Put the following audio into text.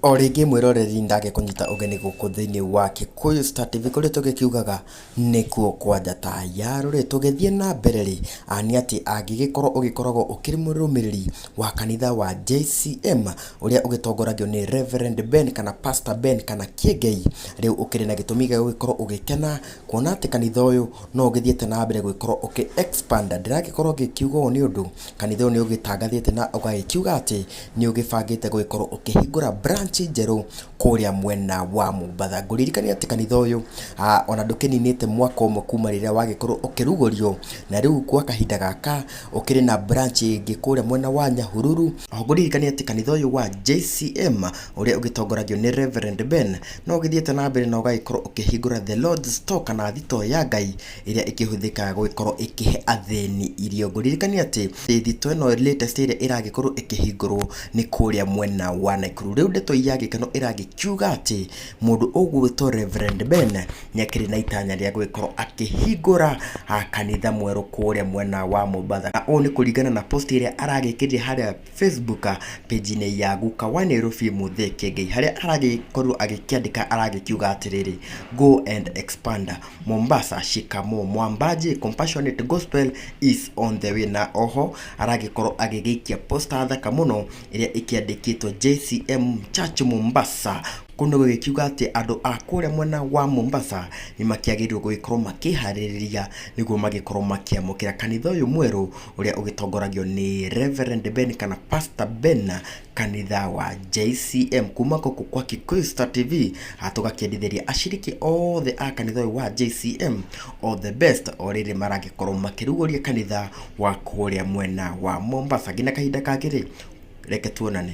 O rĩngĩ mwĩroreri ndage kũnyita ũgeni gũkũ thĩinĩ wa Kikuyu Star TV kũrĩa tũgĩkiugaga nĩkuo kwa njata ya rũrĩrĩ. Tũgĩthiĩ na mbere rĩ, nĩ atĩ angĩgĩkorwo ũgĩkoragwo ũkĩrĩ mũrũmĩrĩri wa kanitha wa JCM ũrĩa ũgĩtongoragio nĩ Reverend Ben kana Pastor Ben kana Kiengei, rĩu ũkĩrĩ na gĩtũmi gĩa gũgĩkorwo ũgĩkena kuona atĩ kanitha ũyũ no ũgĩthiĩte na mbere gũgĩkorwo expand. Ndĩragĩkorwo ngĩkiuga ũũ nĩ ũndũ kanitha ũyũ nĩ ũgĩtangathĩte na ũgagĩkiuga atĩ nĩ ũgĩbangĩte gũgĩkorwo ũkĩhingũra branch njerũ kũrĩa mwena wa Mombasa. Ngũririkania atĩ kanitha ũyũ ona ndũkĩninĩte mwaka ũmwe kuma rĩrĩa wagĩkorwo ũkĩrugũrio, na rĩu kwa kahinda gaka ũkĩrĩ na branch ĩngĩ kũrĩa mwena wa Nyahururu. Ngũririkania atĩ kanitha ũyũ wa JCM ũrĩa ũgĩtongoragio nĩ Reverend Ben no ũgĩthiĩte na mbere na ũgagĩkorwo ũkĩhingũra the Lord's Store kana thito ya Ngai ĩrĩa ĩkĩhũthĩkaga gũgĩkorwo ĩkĩhe athĩni irio. Ngũririkania atĩ thito ĩno latest ĩrĩa ĩragĩkorwo ĩkĩhingũrwo nĩ kũrĩa mwena wa Nakuru. Rĩu ndeto ya gĩkeno ĩragĩkiuga atĩ mũndũ ũgwĩtwo Reverend Ben nĩ akĩrĩ na itanya rĩa gũgĩkorwo akĩhingũra kanitha mwerũ kũrĩa mwena wa Mombasa. Na ũũ nĩ kũringana na post ĩrĩa aragĩkĩrire harĩa Facebook page-inĩ ya Guka wa Nairobi Mũthee Kiengei, harĩa aragĩkorwo agĩkĩandĩka aragĩkiuga atĩrĩrĩ, go and expand Mombasa, shikamo Mwambaji, compassionate gospel is on the way. Na oho aragĩkorwo agĩgĩikia poster thaka mũno ĩrĩa ĩkĩandĩkĩtwo JCM Church Mombasa. Kuno gũgĩkiuga atĩ andũ a kũrĩa mwena wa Mombasa nĩ makĩagĩrĩirwo gũgĩkorwo makĩharĩrĩria nĩguo magĩkorwo makĩamũkĩra kanitha ũyũ mwerũ ũrĩa ũgĩtongoragio nĩ Reverend Ben kana Pastor Ben, kanitha wa JCM. Kuma gũkũ kwa Kikuyu Star TV tũgakĩendithĩria ashiriki othe a kanitha ũyũ wa JCM all the best o rĩrĩ maragĩkorwo makĩrugũria kanitha wa kũrĩa mwena wa Mombasa. Nginya kahinda kangĩ reke tuonane.